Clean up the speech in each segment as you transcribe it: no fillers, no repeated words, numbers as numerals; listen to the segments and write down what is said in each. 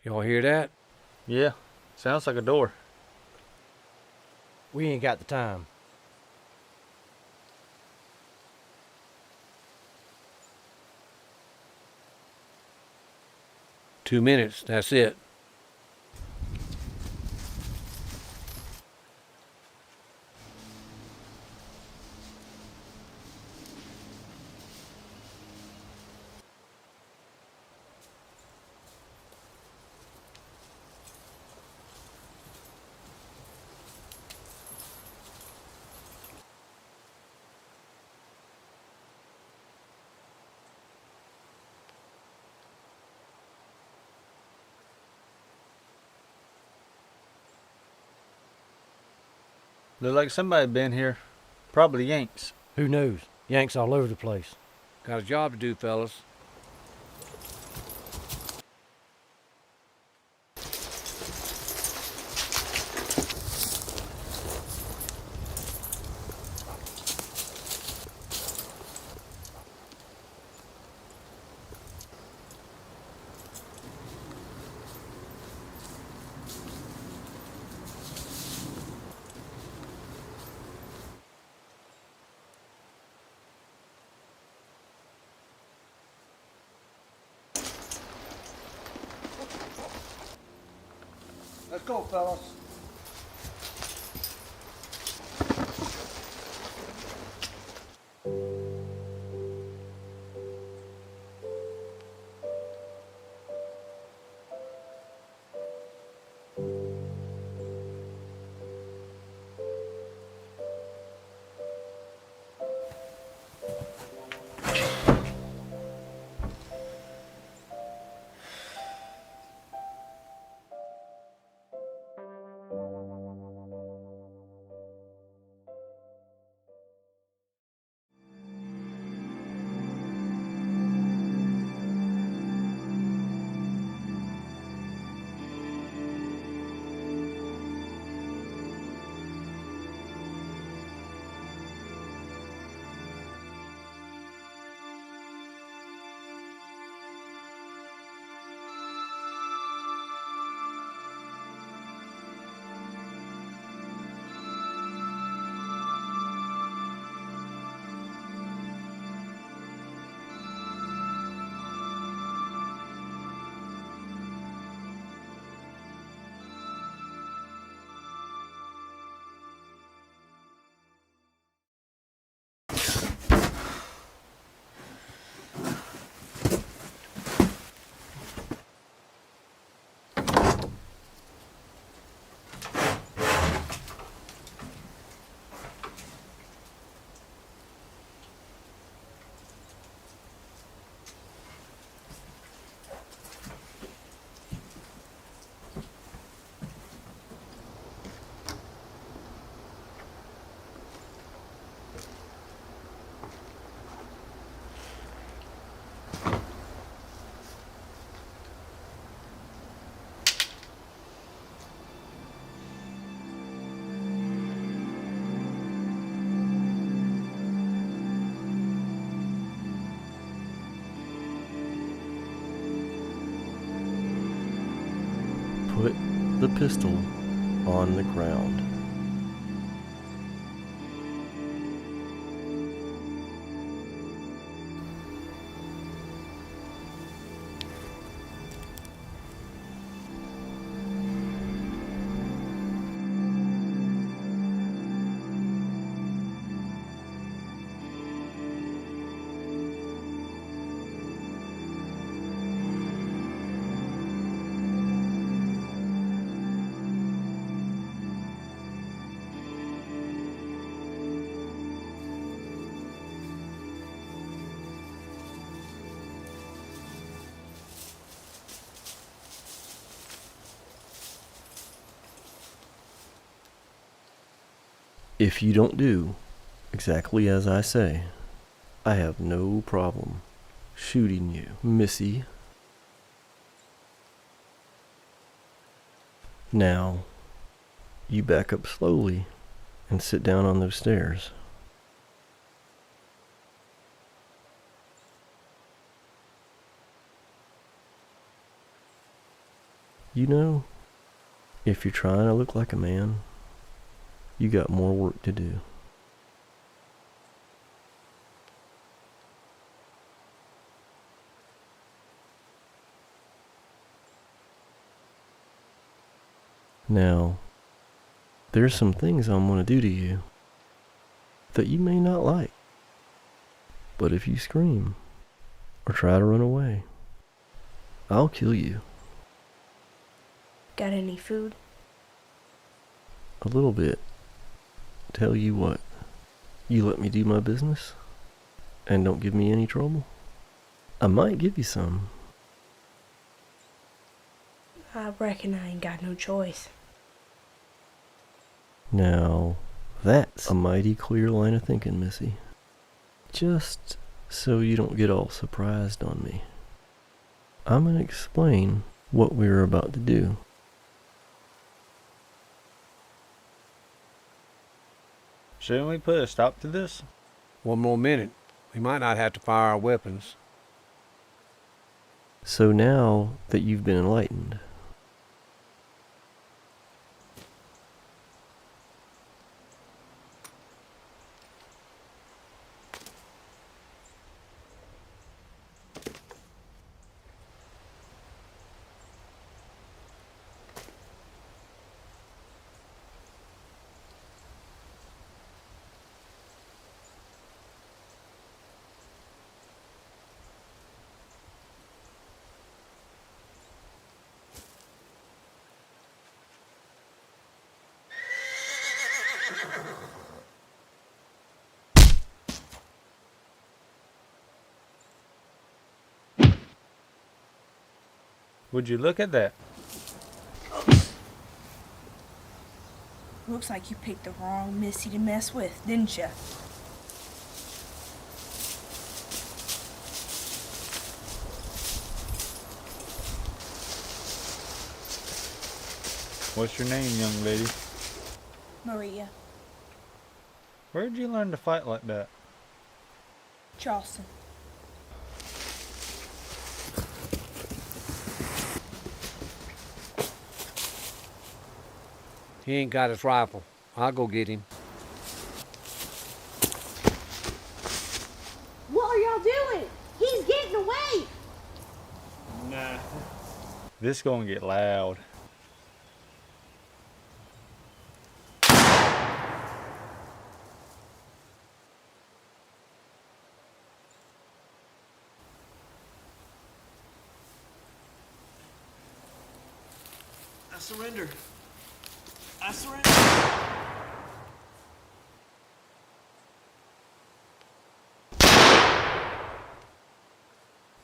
Y'all hear that? Yeah, sounds like a door. We ain't got the time. "2 minutes, that's it." Look like somebody been here. Probably Yanks. Who knows? Yanks all over the place. Got a job to do, fellas. Let's go, fellas. put the pistol on the ground. If you don't do exactly as I say, I have no problem shooting you, Missy. Now, you back up slowly and sit down on those stairs. You know, if you're trying to look like a man, you got more work to do. Now, there's some things I'm going to do to you that you may not like. But if you scream or try to run away, I'll kill you. Got any food? A little bit. Tell you what, you let me do my business and don't give me any trouble, I might give you some. I reckon I ain't got no choice. Now, that's a mighty clear line of thinking, Missy. Just so you don't get all surprised on me, I'm going to explain what we're about to do. Shouldn't we put a stop to this? One more minute. We might not have to fire our weapons. So now that you've been enlightened, Would you look at that? Looks like you picked the wrong Missy to mess with, didn't ya? What's your name, young lady? Maria. Where'd you learn to fight like that? Charleston. He ain't got his rifle. I'll go get him. What are y'all doing? He's getting away! Nah. This gonna get loud. I surrender. I surrender.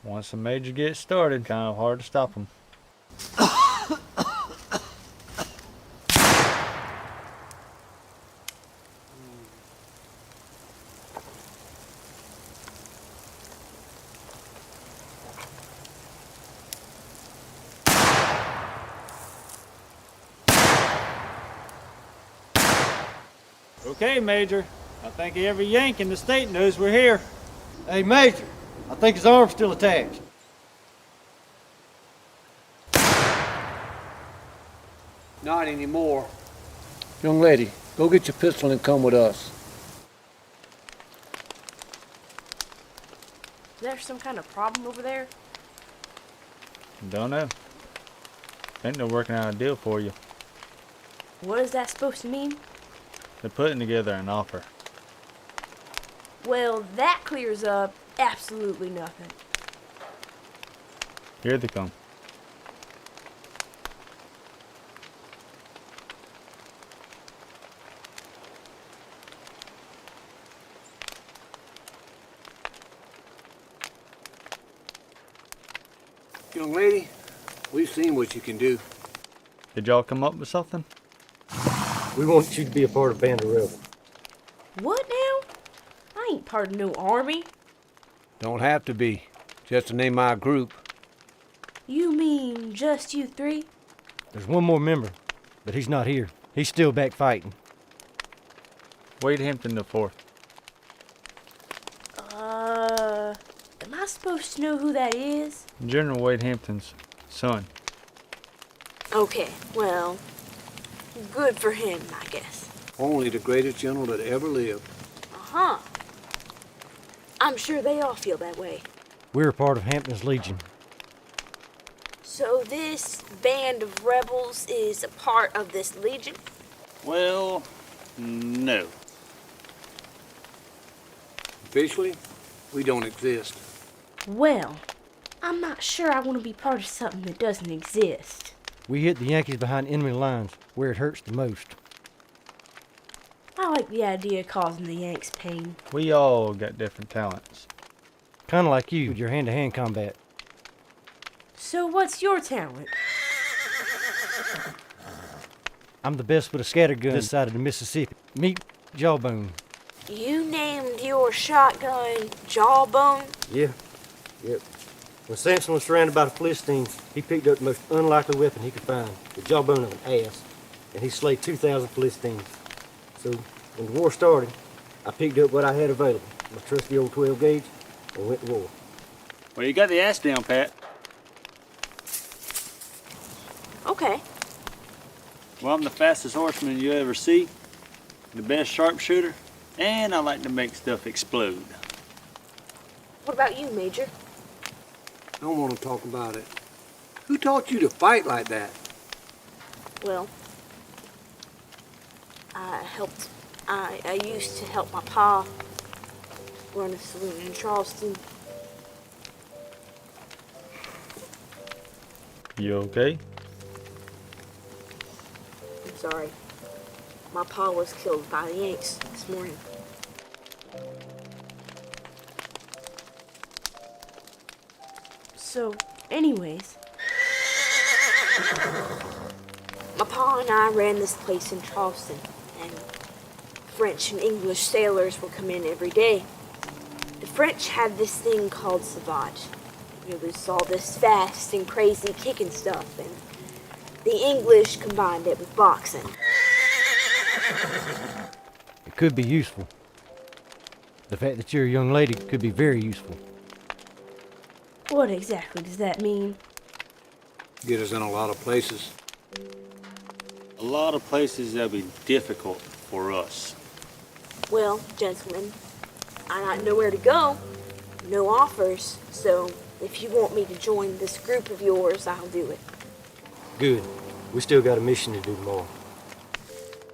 Once the major gets started, kind of hard to stop him. Okay, Major. I think every Yank in the state knows we're here. Hey, Major, I think his arm's still attached. Not anymore. Young lady, go get your pistol and come with us. Is there some kind of problem over there? Don't know. Think they're working out a deal for you. What is that supposed to mean? They're putting together an offer. Well, that clears up absolutely nothing. Here they come. Young lady, we've seen what you can do. Did y'all come up with something? We want you to be a part of Band of Rebels. What now? I ain't part of no army. Don't have to be. Just to name my group. You mean just you three? There's one more member, but he's not here. He's still back fighting. Wade Hampton the fourth. Am I supposed to know who that is? General Wade Hampton's son. Okay, well, good for him, I guess. Only the greatest general that ever lived. Uh-huh. I'm sure they all feel that way. We're a part of Hampton's Legion. So this band of rebels is a part of this legion? Well, no. Officially, we don't exist. Well, I'm not sure I want to be part of something that doesn't exist. We hit the Yankees behind enemy lines, where it hurts the most. I like the idea of causing the Yanks pain. We all got different talents. Kind of like you with your hand-to-hand combat. So what's your talent? I'm the best with a scattergun this side of the Mississippi. Meet Jawbone. You named your shotgun Jawbone? Yeah. Yep. When Samson was surrounded by the Philistines, he picked up the most unlikely weapon he could find, the jawbone of an ass, and he slayed 2,000 Philistines. So, when the war started, I picked up what I had available, my trusty old 12 gauge, and went to war. Well, you got the ass down, Pat. Okay. Well, I'm the fastest horseman you ever see, the best sharpshooter, and I like to make stuff explode. What about you, Major? I don't want to talk about it. Who taught you to fight like that? Well, I used to help my pa run a saloon in Charleston. You okay? I'm sorry. My pa was killed by the Yanks this morning. So, anyways, my pa and I ran this place in Charleston, and French and English sailors would come in every day. The French had this thing called sauvage. It was all this fast and crazy kicking stuff, and the English combined it with boxing. It could be useful. The fact that you're a young lady could be very useful. What exactly does that mean? Get us in a lot of places. A lot of places that'll be difficult for us. Well, gentlemen, I got nowhere to go, no offers, so if you want me to join this group of yours, I'll do it. Good. We still got a mission to do tomorrow.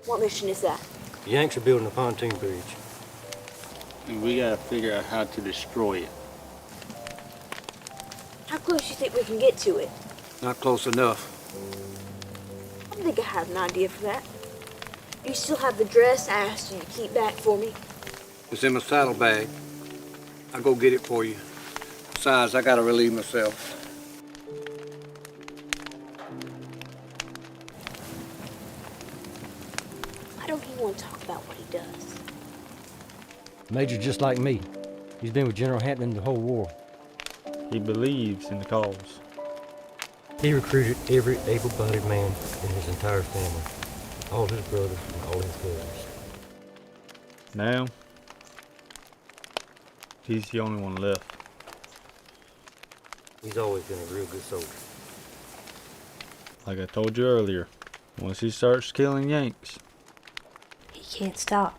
What mission is that? The Yanks are building a pontoon bridge. And we gotta figure out how to destroy it. How close you think we can get to it? Not close enough. I think I have an idea for that. You still have the dress I asked you to keep back for me? It's in my saddlebag. I'll go get it for you. Besides, I gotta relieve myself. Why don't he want to talk about what he does? Major just like me. He's been with General Hampton the whole war. He believes in the cause. He recruited every able-bodied man in his entire family. All his brothers and all his cousins. Now, he's the only one left. He's always been a real good soldier. Like I told you earlier, Once he starts killing Yanks. He can't stop.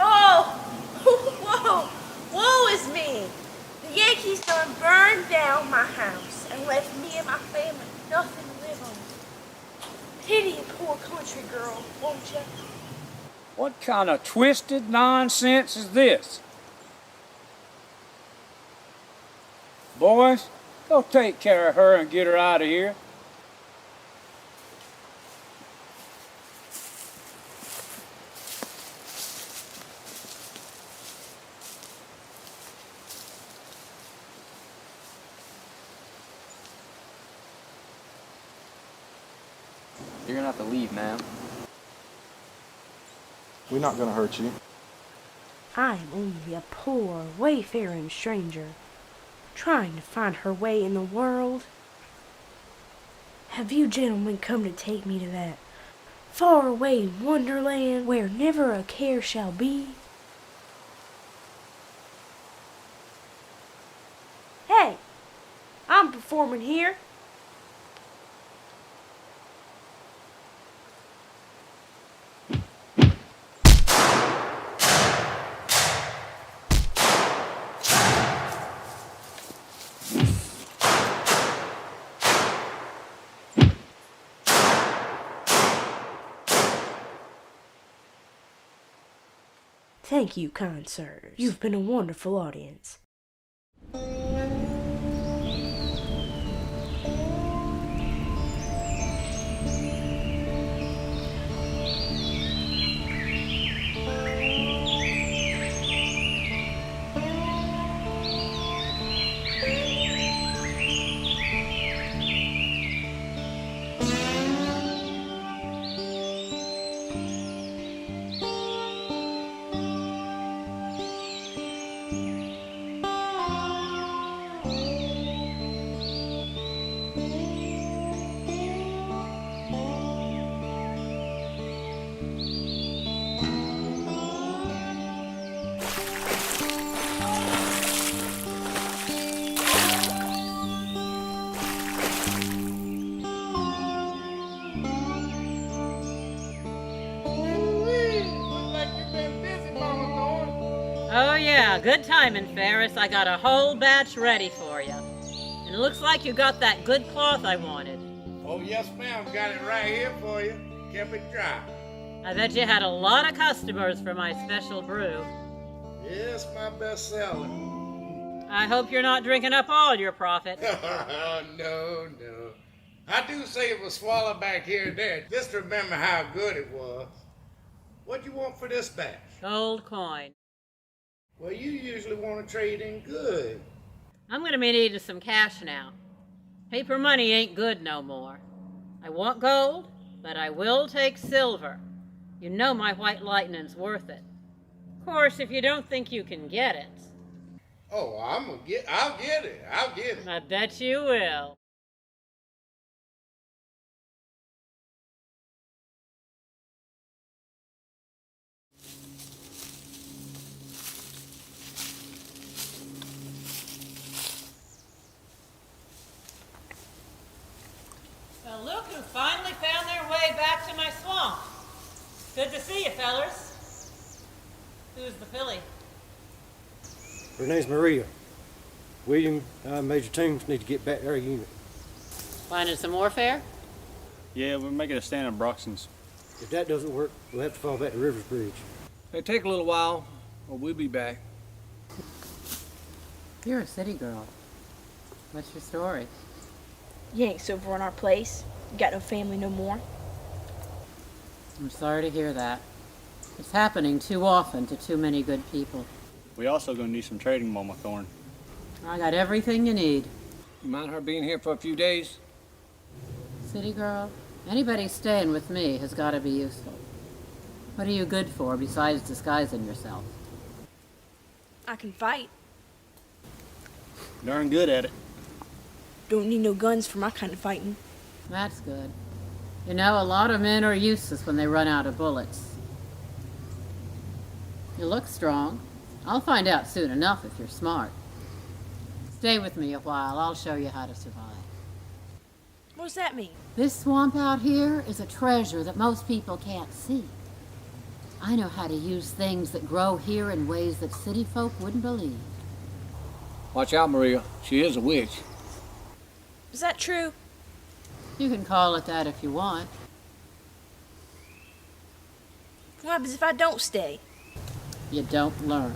Oh! Woe is me! The Yankees done burned down my house and left me and my family nothing to live on. Pity a poor country girl, won't you? What kind of twisted nonsense is this? Boys, go take care of her and get her out of here. You're gonna have to leave, ma'am. We're not gonna hurt you. I am only a poor, wayfaring stranger, trying to find her way in the world. Have you gentlemen come to take me to that faraway wonderland where never a care shall be? Hey, I'm performing here. Thank you, kind sirs. You've been a wonderful audience. Oh yeah, good timing, Ferris. I got a whole batch ready for you. And it looks like you got that good cloth I wanted. Oh yes, ma'am. Got it right here for you. Kept it dry. I bet you had a lot of customers for my special brew. Yes, my best seller. I hope you're not drinking up all your profit. No. I do save a swallow back here and there. Just remember how good it was. What you want for this batch? Gold coin. Well, you usually want to trade in good. I'm gonna be needing some cash now. Paper money ain't good no more. I want gold, but I will take silver. You know my white lightning's worth it. Of course, if you don't think you can get it. Oh, I'll get it. I bet you will. Well, look who finally found their way back to my swamp. Good to see you, fellers. Who's the filly? Her name's Maria. William, Major Toombs need to get back to our unit. Finding some more fare? Yeah, we're making a stand on Broxton's. If that doesn't work, we'll have to fall back to Rivers Bridge. It'll take a little while, but we'll be back. You're a city girl. What's your story? Yanks over on our place. You got no family no more. I'm sorry to hear that. It's happening too often to too many good people. We also gonna need some trading, Mama Thorne. I got everything you need. You mind her being here for a few days? City girl, anybody staying with me has got to be useful. What are you good for besides disguising yourself? I can fight. Darn good at it. Don't need no guns for my kind of fighting. That's good. You know, a lot of men are useless when they run out of bullets. You look strong. I'll find out soon enough if you're smart. Stay with me a while. I'll show you how to survive. What does that mean? This swamp out here is a treasure that most people can't see. I know how to use things that grow here in ways that city folk wouldn't believe. Watch out, Maria. She is a witch. Is that true? You can call it that if you want. What happens if I don't stay? You don't learn.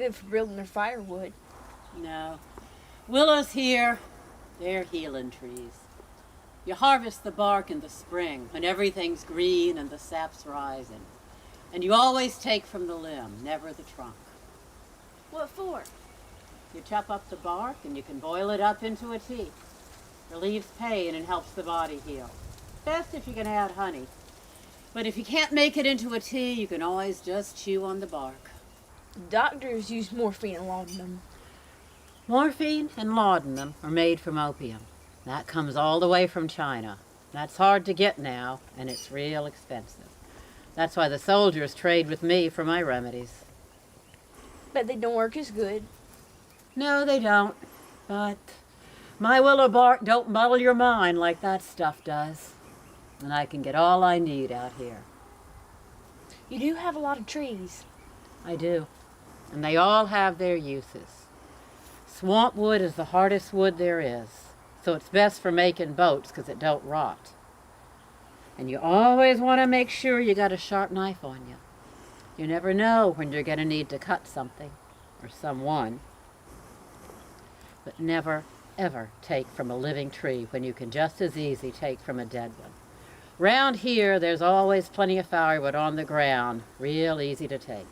good for building their firewood. No. Willows here, they're healing trees. You harvest the bark in the spring when everything's green and the sap's rising. And you always take from the limb, never the trunk. What for? You chop up the bark and you can boil it up into a tea. Relieves pain and helps the body heal. Best if you can add honey. But if you can't make it into a tea, you can always just chew on the bark. Doctors use morphine and laudanum. Morphine and laudanum are made from opium. That comes all the way from China. That's hard to get now, and it's real expensive. That's why the soldiers trade with me for my remedies. But they don't work as good. No, they don't. But my willow bark don't muddle your mind like that stuff does. And I can get all I need out here. You do have a lot of trees. I do. And they all have their uses. Swamp wood is the hardest wood there is. So it's best for making boats because it don't rot. And you always want to make sure you got a sharp knife on you. You never know when you're going to need to cut something or someone. But never, ever take from a living tree when you can just as easy take from a dead one. Round here, there's always plenty of firewood on the ground, real easy to take.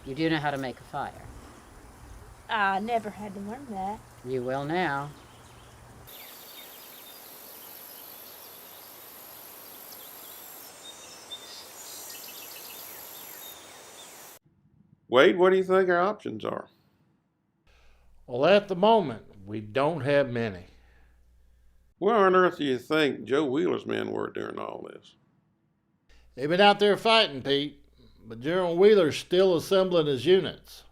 You do know how to make a fire. I never had to learn that. You will now. Wade, what do you think our options are? Well, at the moment, we don't have many. Where on earth do you think Joe Wheeler's men were during all this? They've been out there fighting, Pete, but General Wheeler's still assembling his units.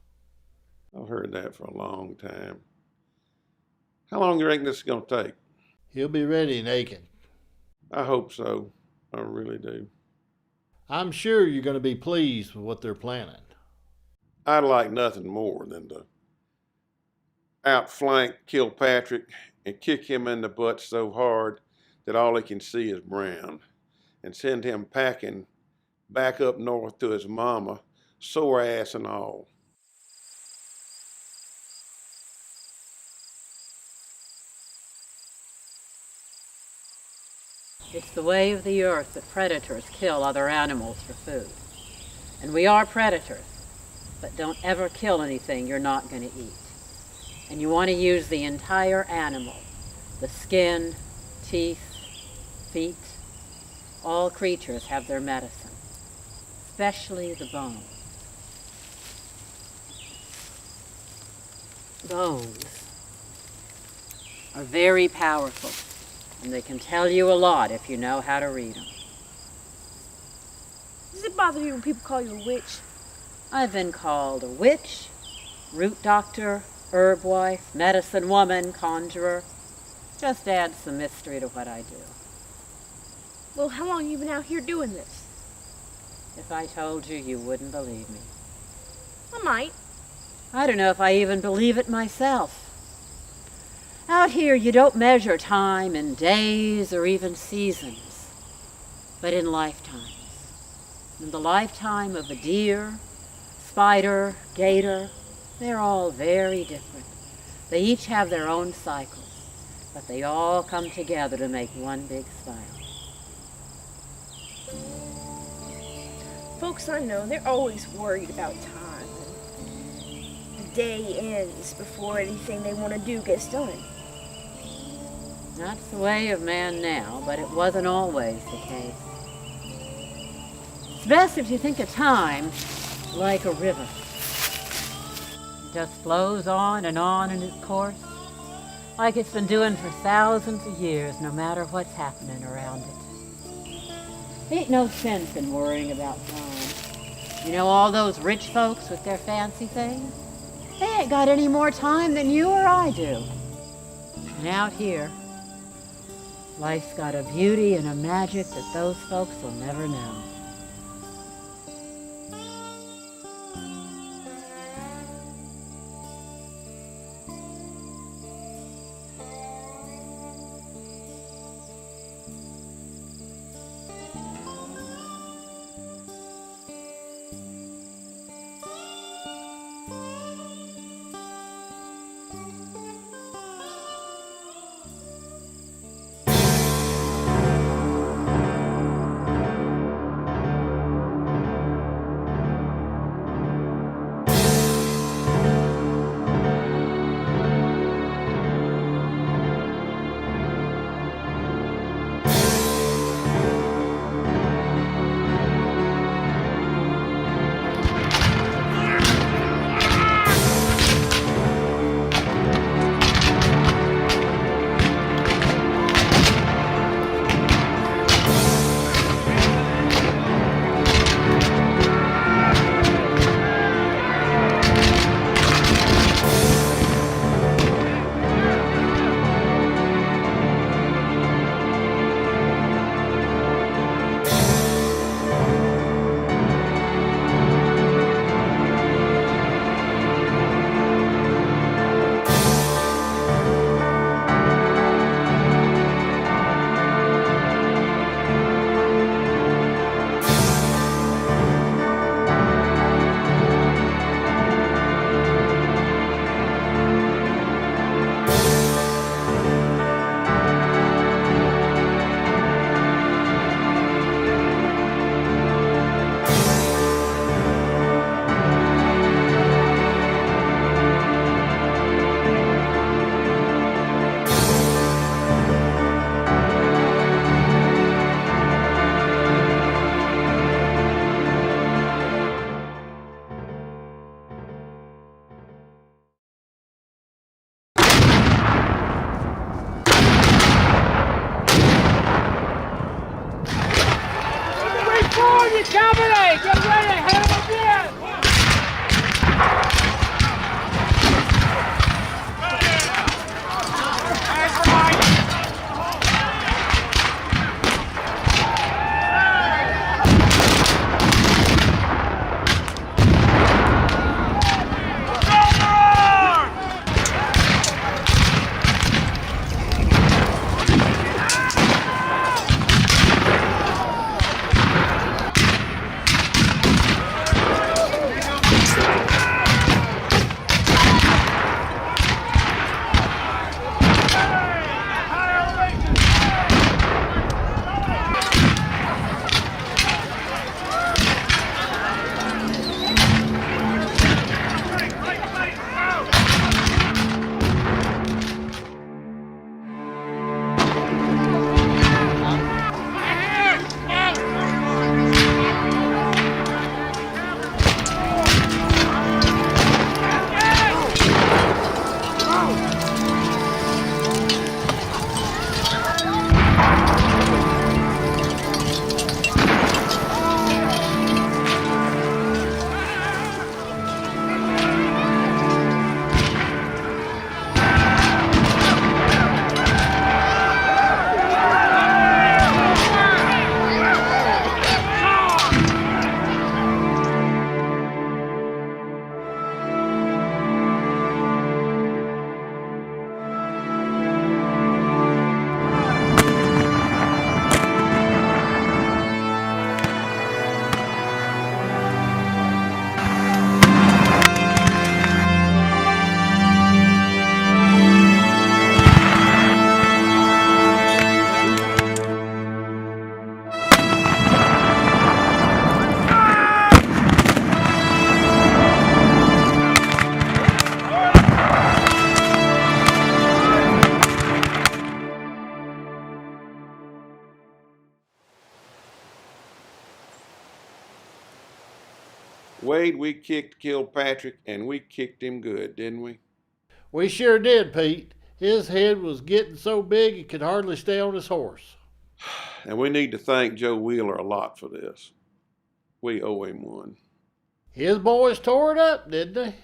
I've heard that for a long time. How long do you reckon this is going to take? He'll be ready in Aiken. I hope so. I really do. I'm sure you're going to be pleased with what they're planning. I'd like nothing more than to outflank Kilpatrick and kick him in the butt so hard that all he can see is brown, and send him packing back up north to his mama, sore ass and all. It's the way of the earth that predators kill other animals for food. And we are predators, but don't ever kill anything you're not going to eat. And you want to use the entire animal, the skin, teeth, feet. All creatures have their medicine, especially the bones. Bones are very powerful, and they can tell you a lot if you know how to read them. Does it bother you when people call you a witch? I've been called a witch, root doctor, herb wife, medicine woman, conjurer. Just adds some mystery to what I do. Well, how long have you been out here doing this? If I told you, you wouldn't believe me. I might. I don't know if I even believe it myself. Out here, you don't measure time in days or even seasons, but in lifetimes. In the lifetime of a deer, spider, gator, they're all very different. They each have their own cycles, but they all come together to make one big spiral. Folks I know, they're always worried about time. The day ends before anything they want to do gets done. That's the way of man now, but it wasn't always the case. It's best if you think of time like a river. It just flows on in its course, like it's been doing for thousands of years, no matter what's happening around it. Ain't no sense in worrying about time. You know all those rich folks with their fancy things? They ain't got any more time than you or I do. And out here, life's got a beauty and a magic that those folks will never know. Yankee cavalry! Get ready! Head them again! Wade, we kicked Kilpatrick, and we kicked him good, didn't we? We sure did, Pete. His head was getting so big he could hardly stay on his horse. And we need to thank Joe Wheeler a lot for this. We owe him one. His boys tore it up, didn't they?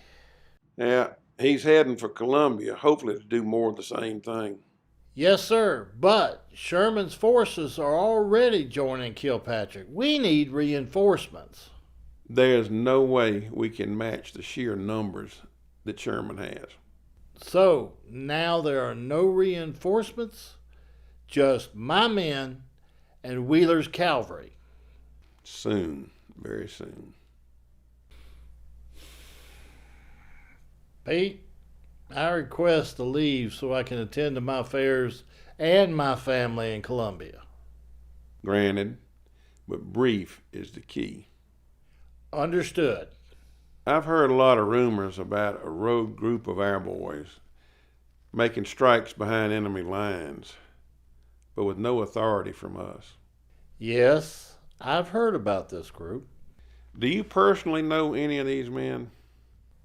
Yeah, he's heading for Columbia, hopefully to do more of the same thing. Yes, sir, but Sherman's forces are already joining Kilpatrick. We need reinforcements. There's no way we can match the sheer numbers that Sherman has. So, now there are no reinforcements, just my men and Wheeler's cavalry. Soon, very soon. Pete, I request to leave so I can attend to my affairs and my family in Columbia. Granted, but brief is the key. Understood. I've heard a lot of rumors about a rogue group of our boys making strikes behind enemy lines, but with no authority from us. Yes, I've heard about this group. Do you personally know any of these men?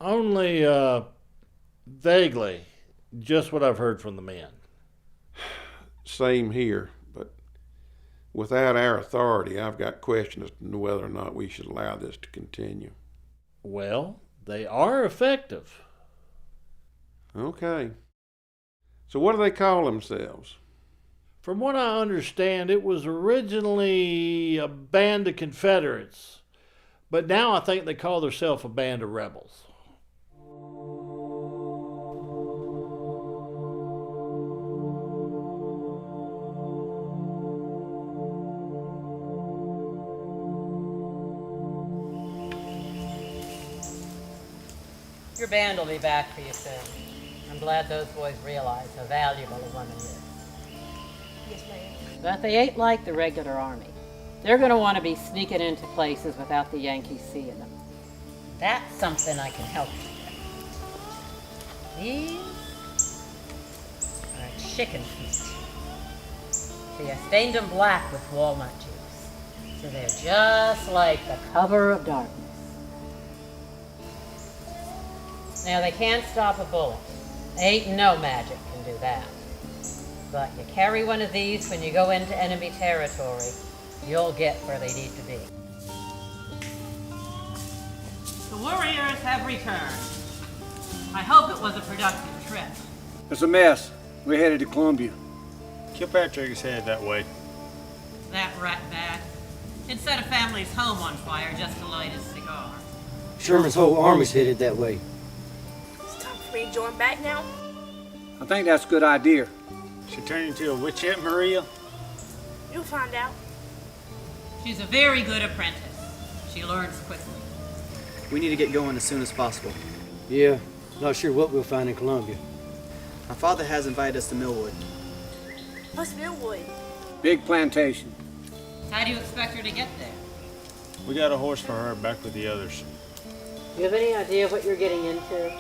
Only, vaguely. Just what I've heard from the men. Same here, but without our authority, I've got questions as to whether or not we should allow this to continue. Well, they are effective. Okay. So what do they call themselves? From what I understand, it was originally a band of Confederates, but now I think they call themselves a band of rebels. Your band will be back for you soon. I'm glad those boys realize how valuable a woman is. Yes, ma'am. But they ain't like the regular army. They're going to want to be sneaking into places without the Yankees seeing them. That's something I can help you with. These are chicken feet. See, I stained them black with walnut juice, so they're just like the cover of darkness. Now, they can't stop a bullet. Ain't no magic can do that. But you carry one of these when you go into enemy territory, you'll get where they need to be. The warriors have returned. I hope it was a productive trip. It's a mess. We're headed to Columbia. Kilpatrick is headed that way. That ratbag. It set a family's home on fire just to light his cigar. Sherman's whole army's headed that way. It's time for me to join back now. I think that's a good idea. She turned into a witch yet, Maria? You'll find out. She's a very good apprentice. She learns quickly. We need to get going as soon as possible. Yeah, not sure what we'll find in Columbia. My father has invited us to Millwood. What's Millwood? Big plantation. How do you expect her to get there? We got a horse for her back with the others. Do you have any idea what you're getting into?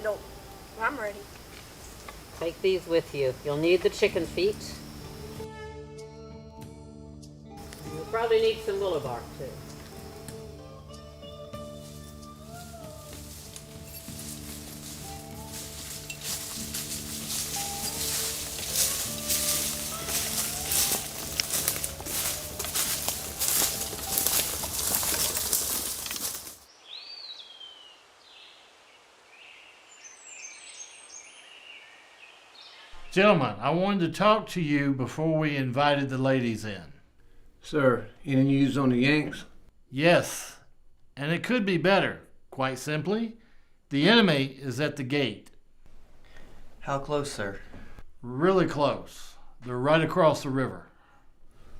No, I'm ready. Take these with you. You'll need the chicken feet. You'll probably need some willow bark too. Gentlemen, I wanted to talk to you before we invited the ladies in. Sir, any news on the Yanks? Yes, and it could be better. Quite simply, the enemy is at the gate. How close, sir? Really close. They're right across the river.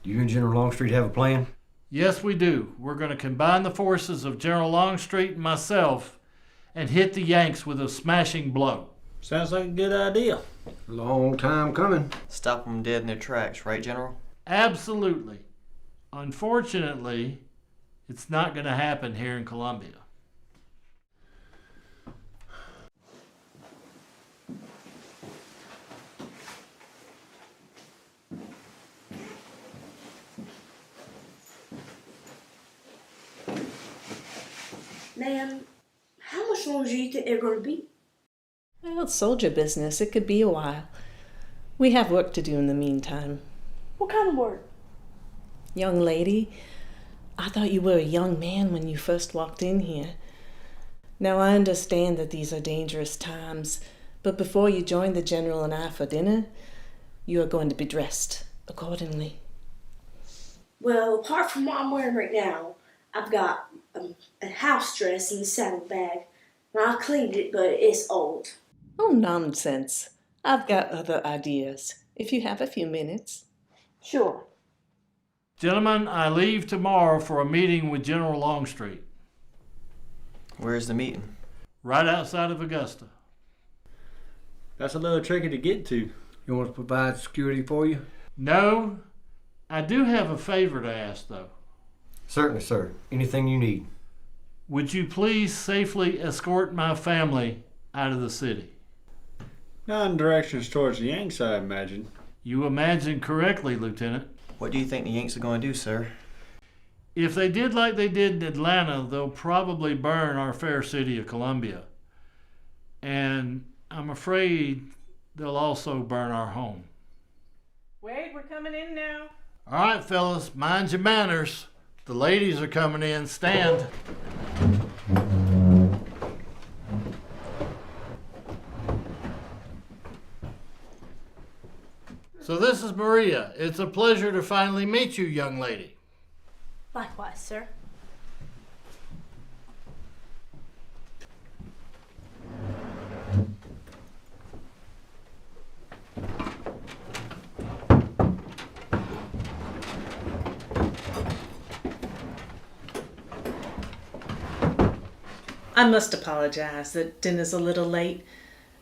Do you and General Longstreet have a plan? Yes, we do. We're going to combine the forces of General Longstreet and myself and hit the Yanks with a smashing blow. Sounds like a good idea. Long time coming. Stop them dead in their tracks, right, General? Absolutely. Unfortunately, it's not going to happen here in Columbia. Ma'am, how much longer do you think they're going to be? Well, it's soldier business. It could be a while. We have work to do in the meantime. What kind of work? Young lady, I thought you were a young man when you first walked in here. Now, I understand that these are dangerous times, but before you join the General and I for dinner, you are going to be dressed accordingly. Well, apart from what I'm wearing right now, I've got a house dress in the saddlebag. I cleaned it, but it's old. Oh, nonsense. I've got other ideas, if you have a few minutes. Sure. Gentlemen, I leave tomorrow for a meeting with General Longstreet. Where's the meeting? Right outside of Augusta. That's a little tricky to get to. You want to provide security for you? No, I do have a favor to ask, though. Certainly, sir. Anything you need. Would you please safely escort my family out of the city? Not in directions towards the Yanks, I imagine. You imagine correctly, Lieutenant. What do you think the Yanks are going to do, sir? If they did like they did in Atlanta, they'll probably burn our fair city of Columbia. And I'm afraid they'll also burn our home. Wade, we're coming in now. All right, fellas, mind your manners. The ladies are coming in. Stand. So this is Maria. It's a pleasure to finally meet you, young lady. Likewise, sir. I must apologize that dinner's a little late.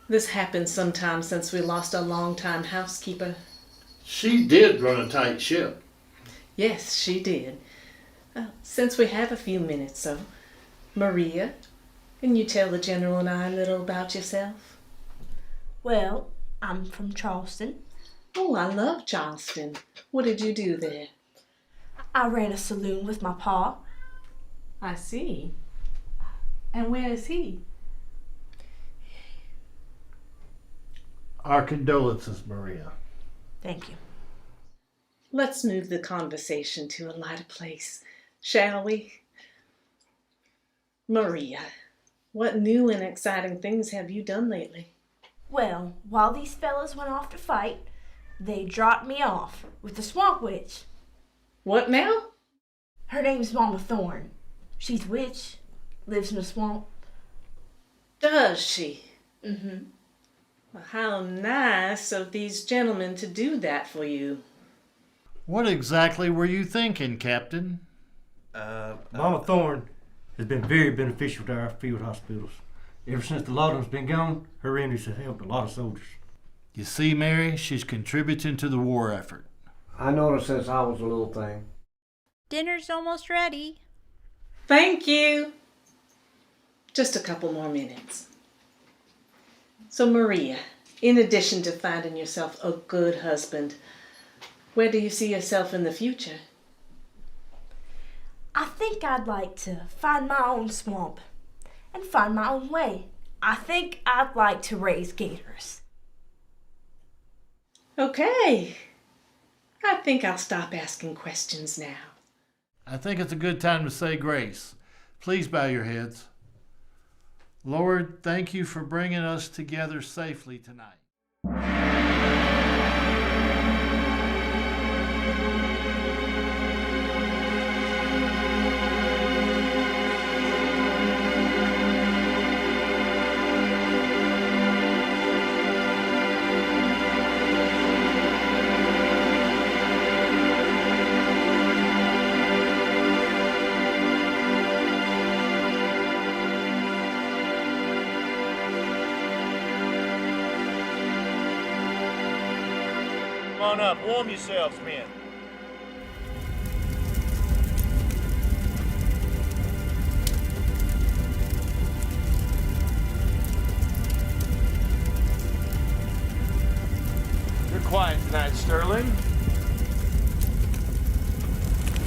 This happened sometime since we lost a long-time housekeeper. She did run a tight ship. Yes, she did. Since we have a few minutes, so, Maria, can you tell the General and I a little about yourself? Well, I'm from Charleston. Oh, I love Charleston. What did you do there? I ran a saloon with my pa. I see. And where is he? Our condolences, Maria. Thank you. Let's move the conversation to a lighter place, shall we? Maria, what new and exciting things have you done lately? Well, while these fellas went off to fight, they dropped me off with the swamp witch. What now? Her name's Mama Thorne. She's a witch, lives in the swamp. Does she? Mm-hmm. Well, how nice of these gentlemen to do that for you. What exactly were you thinking, Captain? Mama Thorne has been very beneficial to our field hospitals. Ever since the Lawton's been gone, her remedies have helped a lot of soldiers. You see, Mary, she's contributing to the war effort. I noticed since I was a little thing. Dinner's almost ready. Thank you. Just a couple more minutes. So, Maria, in addition to finding yourself a good husband, where do you see yourself in the future? I think I'd like to find my own swamp and find my own way. I think I'd like to raise gators. Okay. I think I'll stop asking questions now. I think it's a good time to say grace. Please bow your heads. Lord, thank you for bringing us together safely tonight. Come on up, warm yourselves, men. You're quiet tonight, Sterling.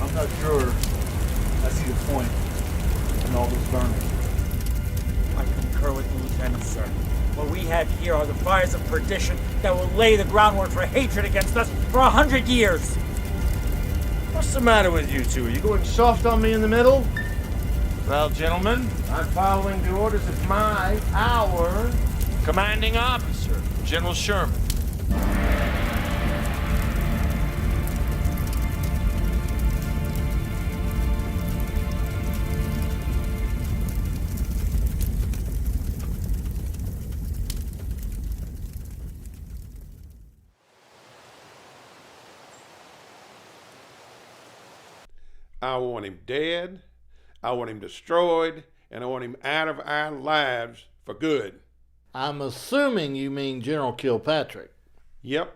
I'm not sure I see the point in all this burning. I concur with the lieutenant, sir. What we have here are the fires of perdition that will lay the groundwork for hatred against us for 100 years. What's the matter with you two? Are you going soft on me in the middle? Well, gentlemen, I'm following the orders of our commanding officer, General Sherman. I want him dead, I want him destroyed, and I want him out of our lives for good. I'm assuming you mean General Kilpatrick. Yep.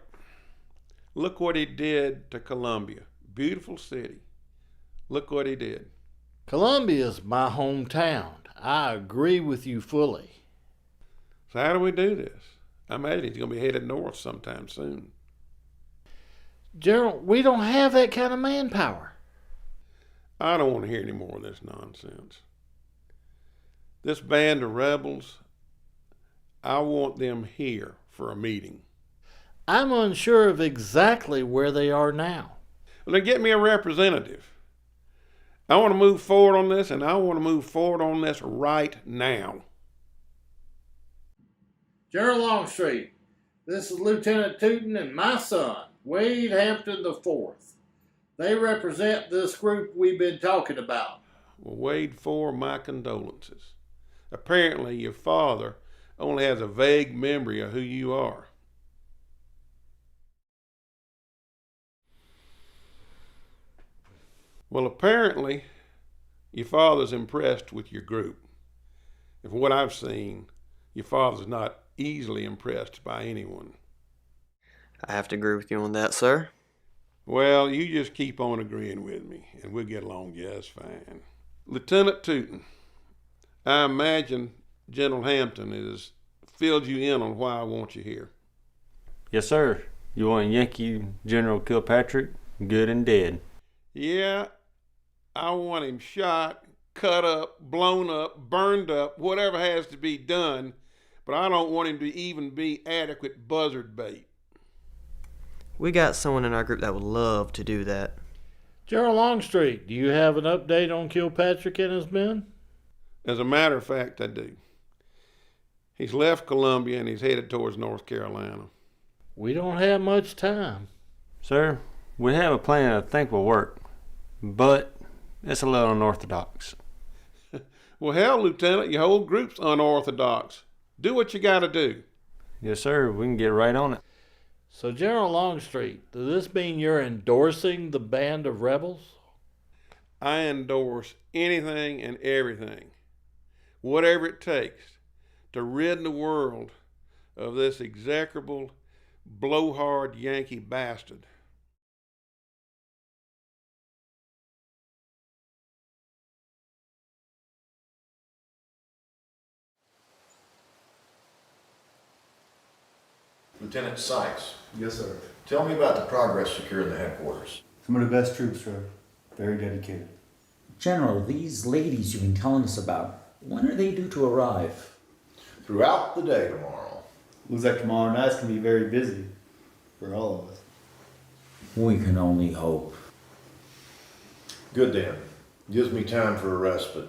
Look what he did to Columbia. Beautiful city. Look what he did. Columbia's my hometown. I agree with you fully. So how do we do this? I imagine he's going to be headed north sometime soon. General, we don't have that kind of manpower. I don't want to hear any more of this nonsense. This band of rebels, I want them here for a meeting. I'm unsure of exactly where they are now. Well, then get me a representative. I want to move forward on this, and I want to move forward on this right now. General Longstreet, this is Lieutenant Tootin and my son, Wade Hampton IV. They represent this group we've been talking about. Well, Wade IV, my condolences. Apparently, your father only has a vague memory of who you are. Well, apparently, your father's impressed with your group. And from what I've seen, your father's not easily impressed by anyone. I have to agree with you on that, sir. Well, you just keep on agreeing with me, and we'll get along just fine. Lieutenant Tootin, I imagine General Hampton has filled you in on why I want you here. Yes, sir. You want Yankee General Kilpatrick, good and dead. Yeah, I want him shot, cut up, blown up, burned up, whatever has to be done, but I don't want him to even be adequate buzzard bait. We got someone in our group that would love to do that. General Longstreet, do you have an update on Kilpatrick and his men? As a matter of fact, I do. He's left Columbia and he's headed towards North Carolina. We don't have much time. Sir, we have a plan I think will work, but it's a little unorthodox. Well, hell, Lieutenant, your whole group's unorthodox. Do what you gotta do. Yes, sir. We can get right on it. So, General Longstreet, does this mean you're endorsing the band of rebels? I endorse anything and everything, whatever it takes, to rid the world of this execrable, blowhard Yankee bastard. Lieutenant Sykes. Yes, sir. Tell me about the progress secured in the headquarters. Some of the best troops, sir. Very dedicated. General, these ladies you've been telling us about, when are they due to arrive? Throughout the day tomorrow. Looks like tomorrow night's gonna be very busy for all of us. We can only hope. Good then. Gives me time for a respite.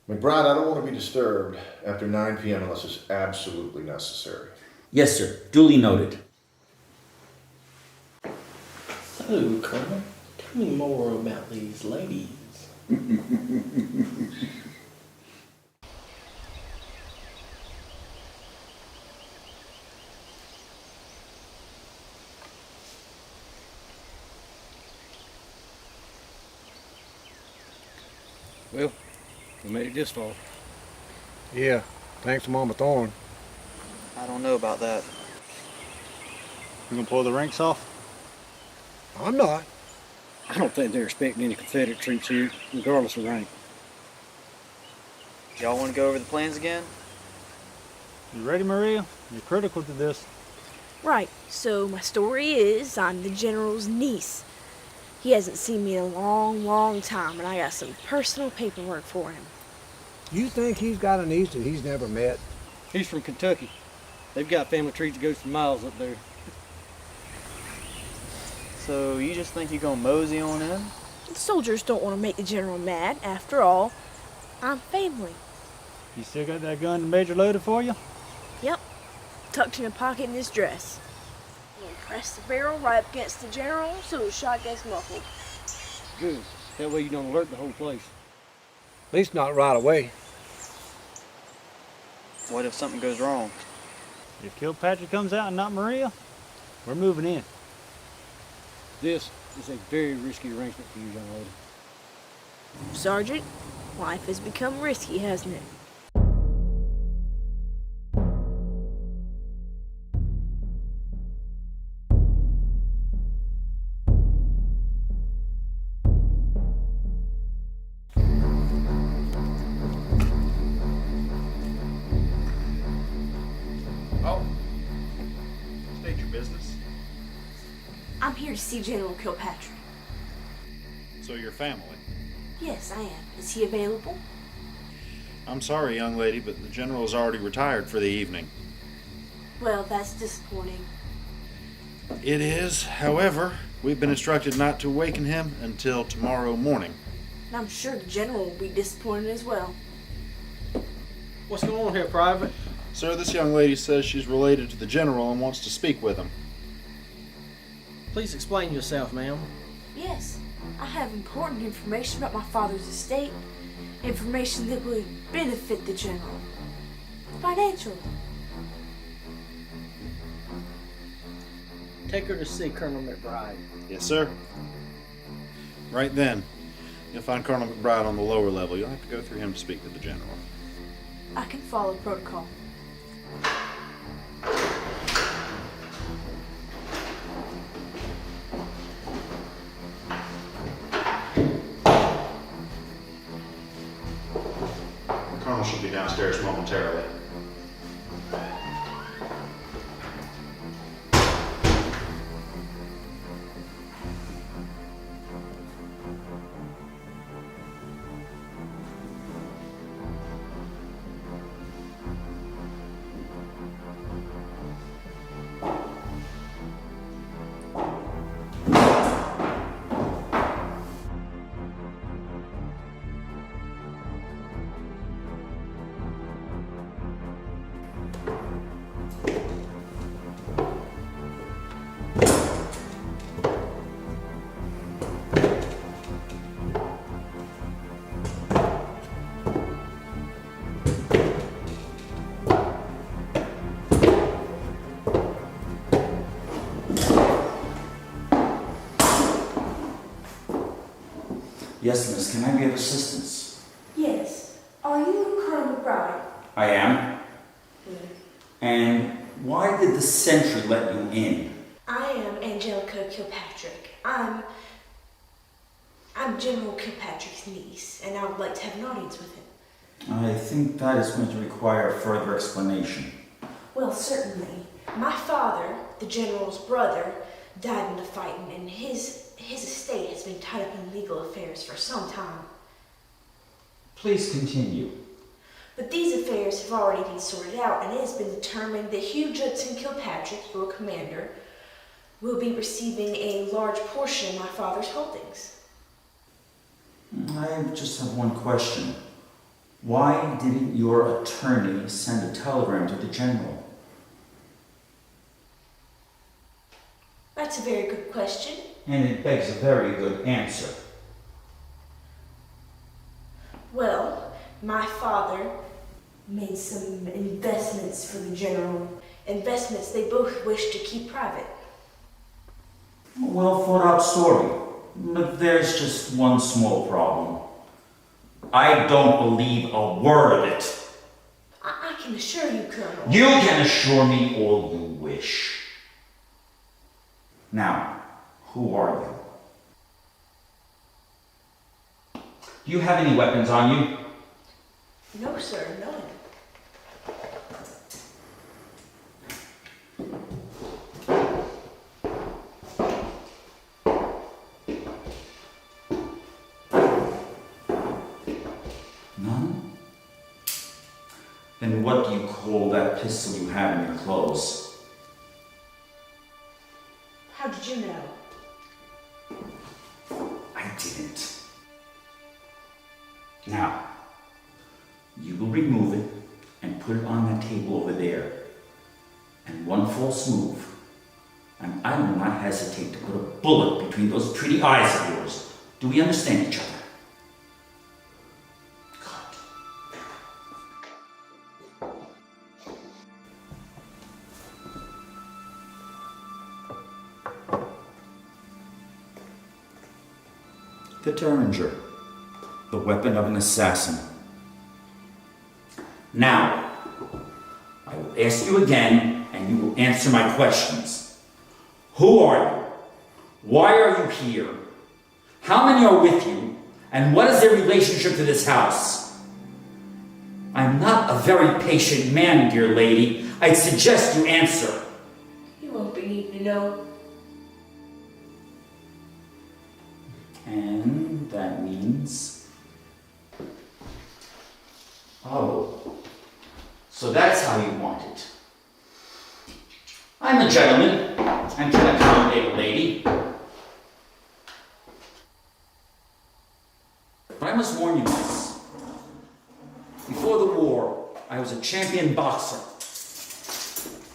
McBride, I don't want to be disturbed after 9 p.m. unless it's absolutely necessary. Yes, sir. Duly noted. So, Colonel, tell me more about these ladies. Well, we made it this far. Yeah, thanks to Mama Thorne. I don't know about that. You gonna pull the ranks off? I'm not. I don't think they're expecting any Confederate troops here, regardless of rank. Y'all want to go over the plans again? You ready, Maria? You're critical to this. Right, so my story is I'm the general's niece. He hasn't seen me in a long, long time, and I got some personal paperwork for him. You think he's got a niece that he's never met? He's from Kentucky. They've got family trees that goes for miles up there. So you just think you're gonna mosey on in? The soldiers don't want to make the general mad. After all, I'm family. You still got that gun the Major loaded for you? Yep, tucked in a pocket in his dress. And press the barrel right up against the general so the shot gets muffled. Good. That way you don't alert the whole place. At least not right away. What if something goes wrong? If Kilpatrick comes out and not Maria, we're moving in. This is a very risky arrangement for you, young lady. Sergeant, life has become risky, hasn't it? Oh, state your business. I'm here to see General Kilpatrick. So your family. Yes, I am. Is he available? I'm sorry, young lady, but the general is already retired for the evening. Well, that's disappointing. It is, however, we've been instructed not to awaken him until tomorrow morning. And I'm sure the general will be disappointed as well. What's going on here, Private? Sir, this young lady says she's related to the general and wants to speak with him. Please explain yourself, ma'am. Yes, I have important information about my father's estate. Information that would benefit the general. Financially. Take her to see Colonel McBride. Yes, sir. Right then, you'll find Colonel McBride on the lower level. You'll have to go through him to speak with the general. I can follow protocol. The colonel should be downstairs momentarily. Yes, miss. Can I be of assistance? Yes. Are you Colonel McBride? I am. And why did the sentry let you in? I am Angelica Kilpatrick. I'm General Kilpatrick's niece, and I would like to have an audience with him. I think that is going to require further explanation. Well, certainly. My father, the general's brother, died in the fighting, and his estate has been tied up in legal affairs for some time. Please continue. But these affairs have already been sorted out, and it has been determined that Hugh Judson Kilpatrick, your commander, will be receiving a large portion of my father's holdings. I just have one question. Why didn't your attorney send a telegram to the general? That's a very good question. And it begs a very good answer. Well, my father made some investments for the general. Investments they both wish to keep private. A well thought out story. But there's just one small problem. I don't believe a word of it. I can assure you, Colonel. You can assure me all you wish. Now, who are you? Do you have any weapons on you? No, sir, none. None? Then what do you call that pistol you have in your clothes? How did you know? I didn't. Now, you will remove it and put it on that table over there. And one false move, and I will not hesitate to put a bullet between those pretty eyes of yours. Do we understand each other? The Derringer, the weapon of an assassin. Now, I will ask you again, and you will answer my questions. Who are you? Why are you here? How many are with you? And what is their relationship to this house? I'm not a very patient man, dear lady. I'd suggest you answer. You won't be needing to know. And that means... Oh. So that's how you want it. I'm a gentleman and can accommodate a lady. But I must warn you, miss. Before the war, I was a champion boxer.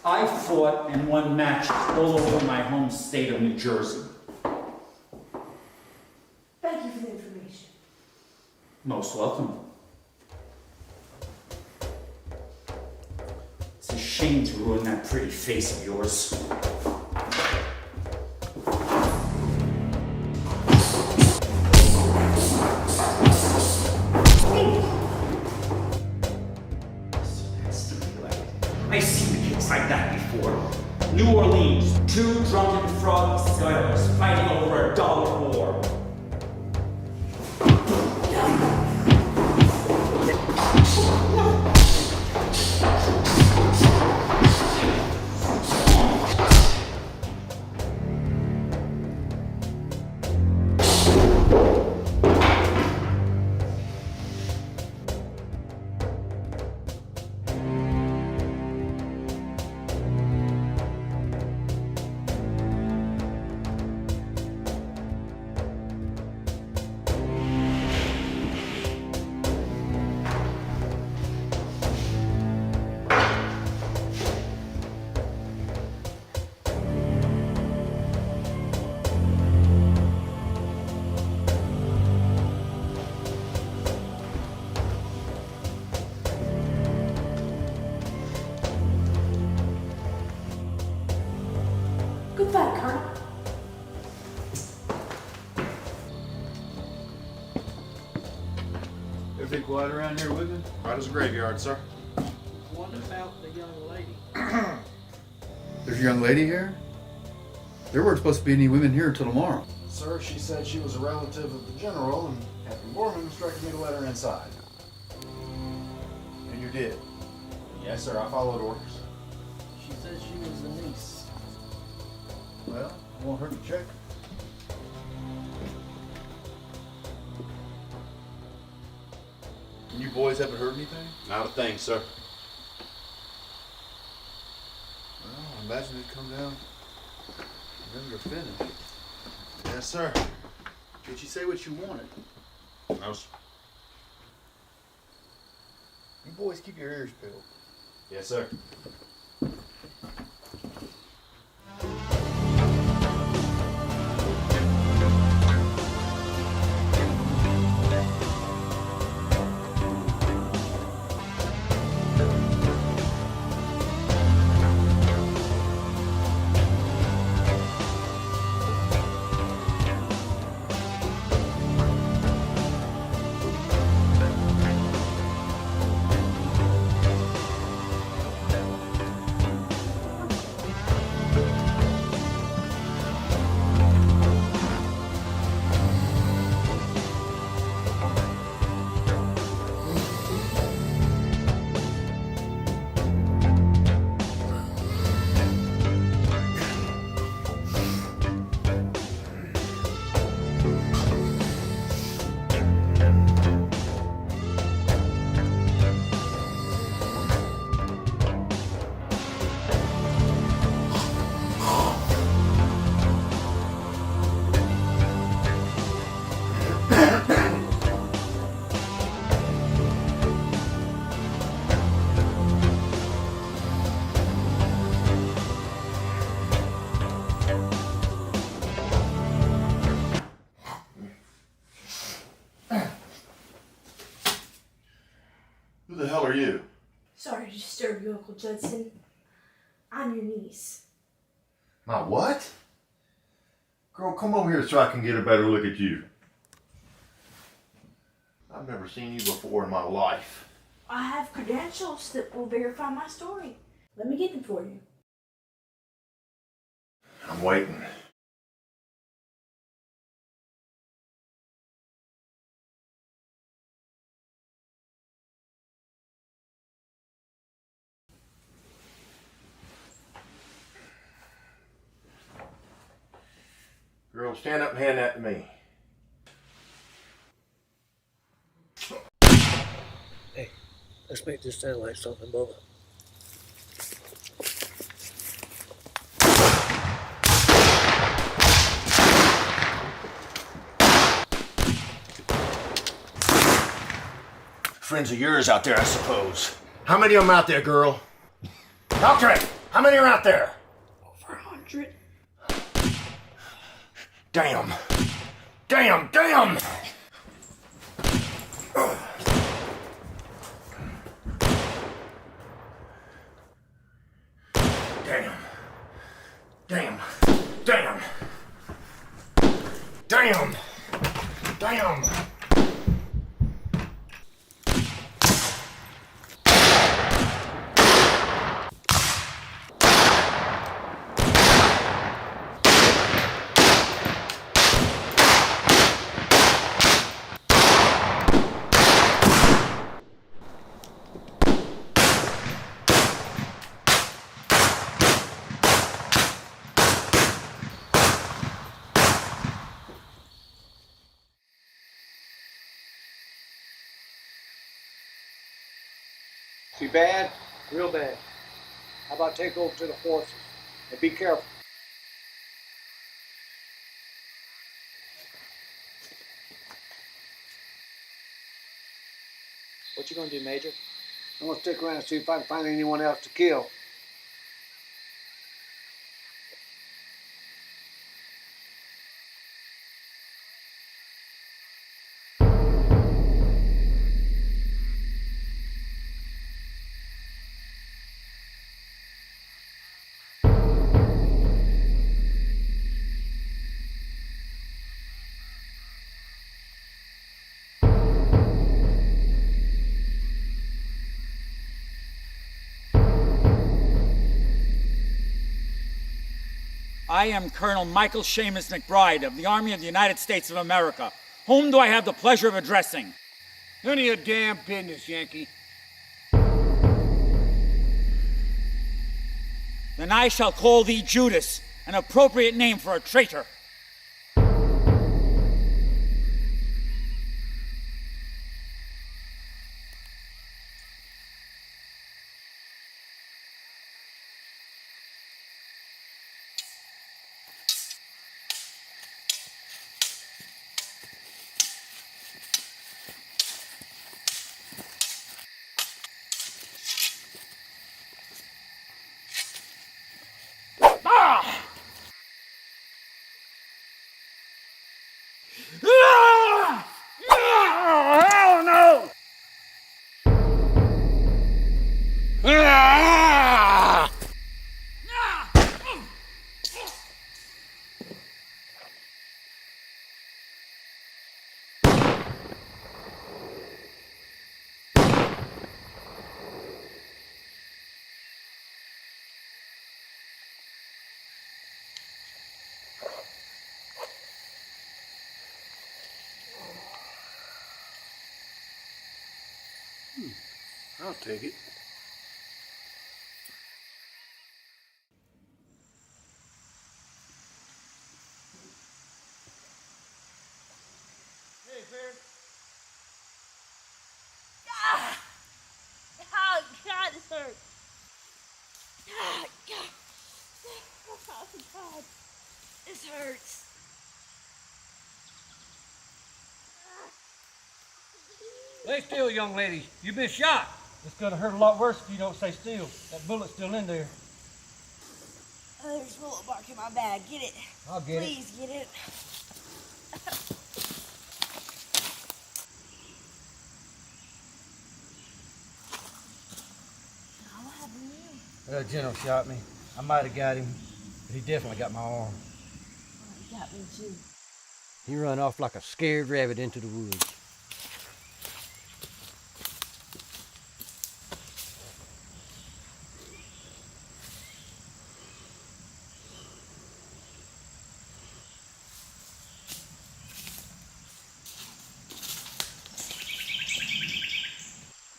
I fought and won matches all over my home state of New Jersey. Thank you for the information. Most welcome. It's a shame to ruin that pretty face of yours. I've seen kicks like that before. New Orleans, two drunken frog sailors fighting over a dollar war. Pretty quiet around here, Wiggin? Right as a graveyard, sir. What about the young lady? There's a young lady here? There weren't supposed to be any women here until tomorrow. Sir, she said she was a relative of the general, and Captain Borman instructed me to let her inside. And you did? Yes, sir, I followed orders. She said she was a niece. Well, I won't hurt to check. And you boys haven't heard anything? Not a thing, sir. Well, I imagine they'd come down and then you're finished. Yes, sir. Did she say what you wanted? No, sir. You boys keep your ears peeled. Yes, sir. Who the hell are you? Sorry to disturb you, Uncle Judson. I'm your niece. My what? Girl, come over here so I can get a better look at you. I've never seen you before in my life. I have credentials that will verify my story. Let me get them for you. I'm waiting. Girl, stand up and hand that to me. Hey, let's make this sound like something, Bubba. Friends of yours out there, I suppose. How many of them out there, girl? Talk to me! How many are out there? Over 100. Damn! Damn! Damn! Damn! Damn! Damn! Damn! Damn! See, bad? Real bad. How about take over to the forces? And be careful. What you gonna do, Major? I'm gonna stick around and see if I can find anyone else to kill. I am Colonel Michael Seamus McBride of the Army of the United States of America. Whom do I have the pleasure of addressing? None of your damn business, Yankee. Then I shall call thee Judas, an appropriate name for a traitor. Hell no! I'll take it. Hey, Ferris. Ah! Oh, God, this hurts. Ah, God. Oh, God. This hurts. Stay still, young lady. You've been shot. It's gonna hurt a lot worse if you don't stay still. That bullet's still in there. Oh, there's a bullet mark in my bag. Get it. I'll get it. Please get it. What happened to you? The general shot me. I might have got him, but he definitely got my arm. Oh, he got me too. He run off like a scared rabbit into the woods.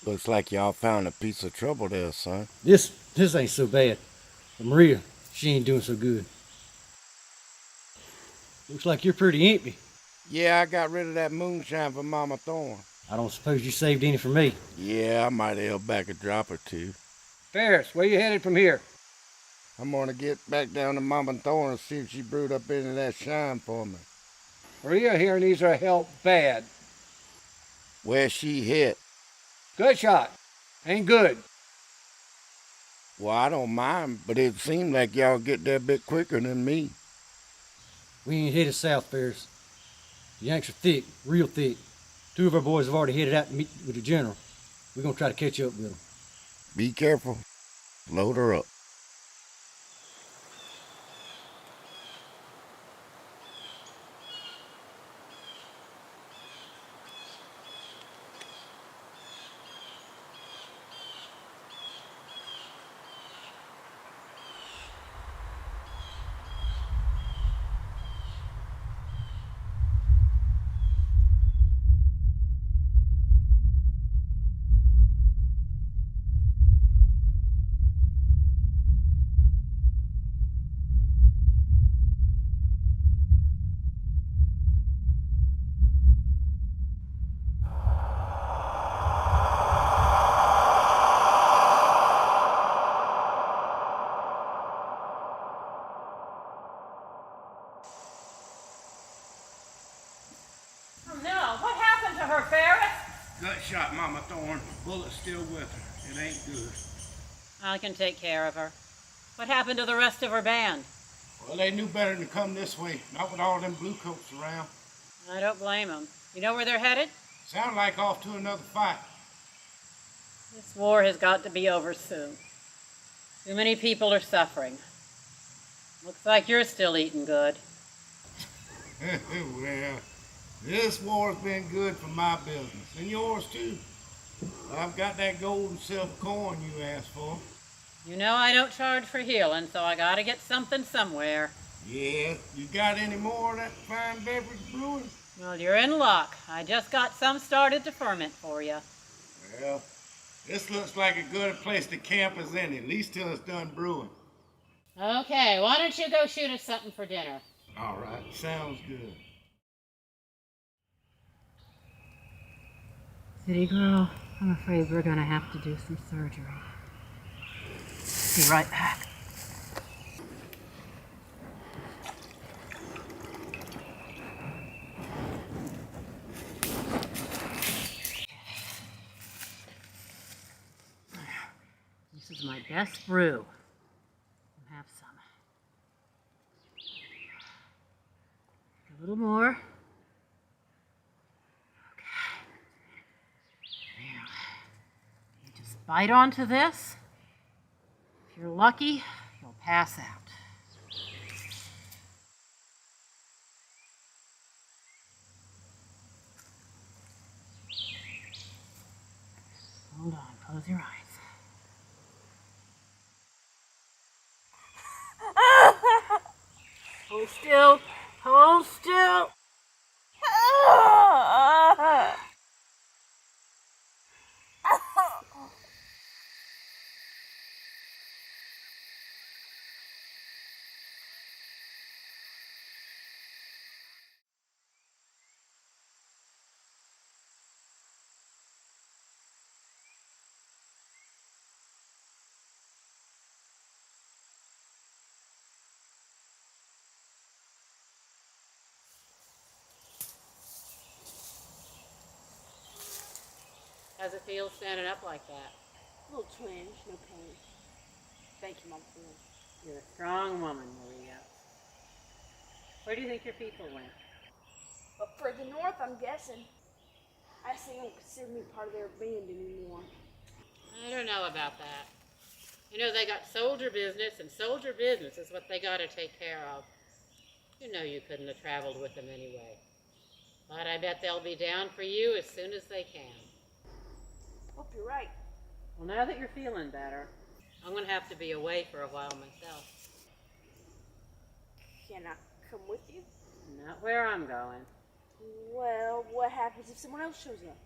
Looks like y'all found a piece of trouble there, son. This ain't so bad. But Maria, she ain't doing so good. Looks like you're pretty empty. Yeah, I got rid of that moonshine for Mama Thorne. I don't suppose you saved any for me. Yeah, I might have held back a drop or two. Ferris, where you headed from here? I'm gonna get back down to Mama Thorne and see if she brewed up any of that shine for me. Maria here needs her help bad. Where's she hit? Good shot. Ain't good. Well, I don't mind, but it seemed like y'all get there a bit quicker than me. We ain't headed south, Ferris. The Yanks are thick, real thick. 2 of our boys have already headed out to meet with the general. We're gonna try to catch up with them. Be careful. Load her up. Oh no, what happened to her, Ferris? Gut shot, Mama Thorne. Bullet's still with her. It ain't good. I can take care of her. What happened to the rest of her band? Well, they knew better than to come this way. Not with all them blue coats around. I don't blame them. You know where they're headed? Sound like off to another fight. This war has got to be over soon. Too many people are suffering. Looks like you're still eating good. Well, this war's been good for my business, and yours too. I've got that gold and silver coin you asked for. You know I don't charge for healing, so I gotta get something somewhere. Yeah, you got any more of that fine beverage brewing? Well, you're in luck. I just got some started to ferment for you. Well, this looks like as good a place to camp as any, at least till it's done brewing. Okay, why don't you go shoot us something for dinner? All right, sounds good. City girl, I'm afraid we're gonna have to do some surgery. Be right back. This is my best brew. Have some. A little more. Okay. Now, you just bite onto this. If you're lucky, you'll pass out. Hold on, close your eyes. Hold still. Hold still. How's it feel standing up like that? A little twinge, no pain. Thank you, Mom. You're a strong woman, Maria. Where do you think your people went? Up further north, I'm guessing. I see they don't consider me part of their band anymore. I don't know about that. You know, they got soldier business, and soldier business is what they got to take care of. You know you couldn't have traveled with them anyway. But I bet they'll be down for you as soon as they can. Hope you're right. Well, now that you're feeling better, I'm going to have to be away for a while myself. Can I come with you? Not where I'm going. Well, what happens if someone else shows up?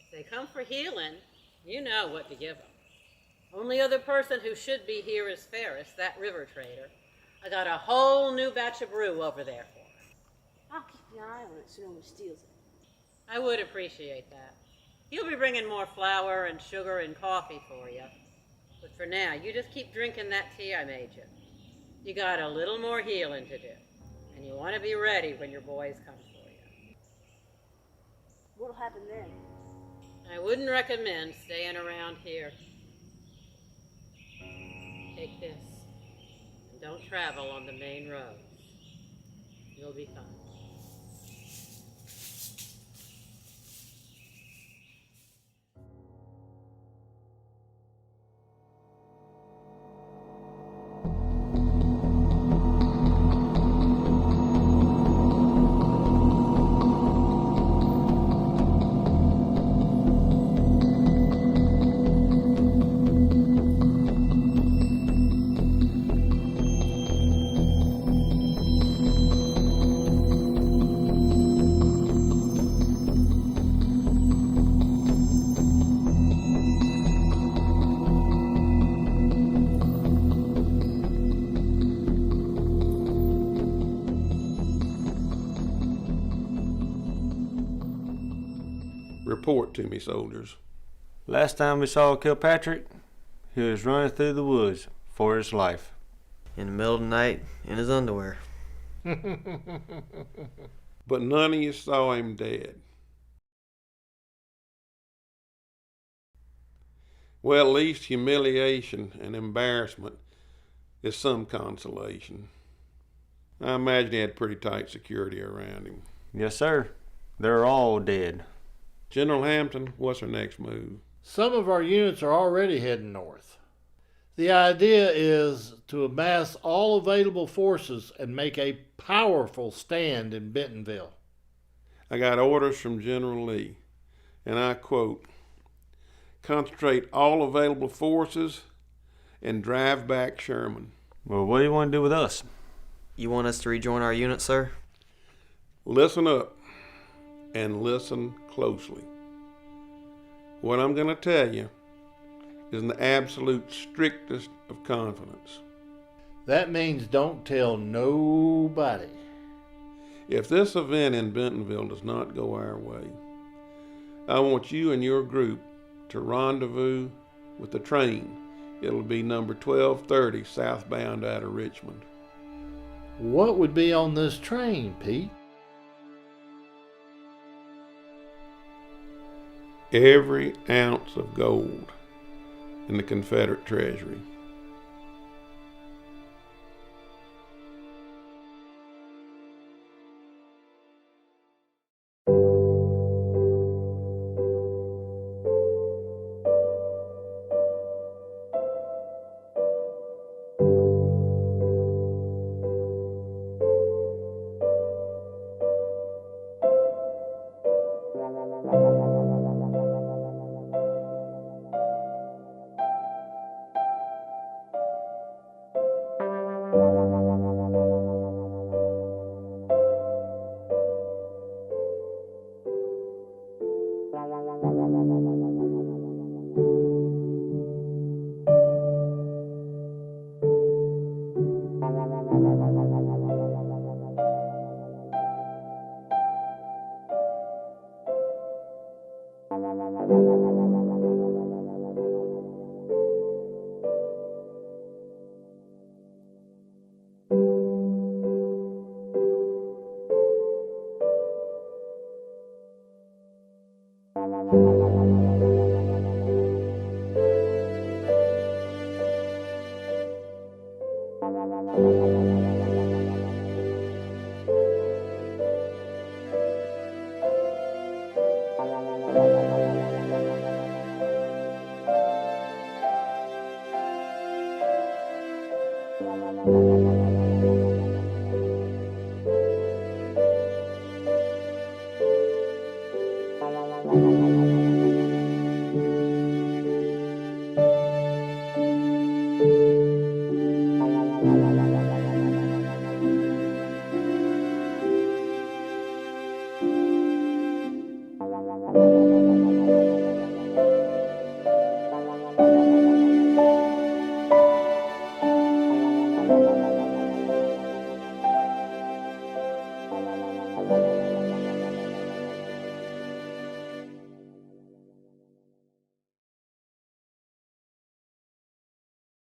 If they come for healing, you know what to give them. Only other person who should be here is Ferris, that river trader. I got a whole new batch of brew over there for her. I'll keep an eye on it so no one steals it. I would appreciate that. He'll be bringing more flour and sugar and coffee for you. But for now, you just keep drinking that tea I made you. You got a little more healing to do. And you want to be ready when your boys come for you. What'll happen then? I wouldn't recommend staying around here. Take this. And don't travel on the main roads. You'll be fine. Report to me, soldiers. Last time we saw Kilpatrick, he was running through the woods for his life. In the middle of the night, in his underwear. But none of you saw him dead. Well, at least humiliation and embarrassment is some consolation. I imagine he had pretty tight security around him. Yes, sir. They're all dead. General Hampton, what's our next move? Some of our units are already heading north. The idea is to amass all available forces and make a powerful stand in Bentonville. I got orders from General Lee, and I quote, "Concentrate all available forces and drive back Sherman." Well, what do you want to do with us? You want us to rejoin our unit, sir? Listen up and listen closely. What I'm going to tell you is in the absolute strictest of confidence. That means don't tell nobody. If this event in Bentonville does not go our way, I want you and your group to rendezvous with the train. It'll be number 1230 southbound out of Richmond. What would be on this train, Pete? Every ounce of gold in the Confederate treasury.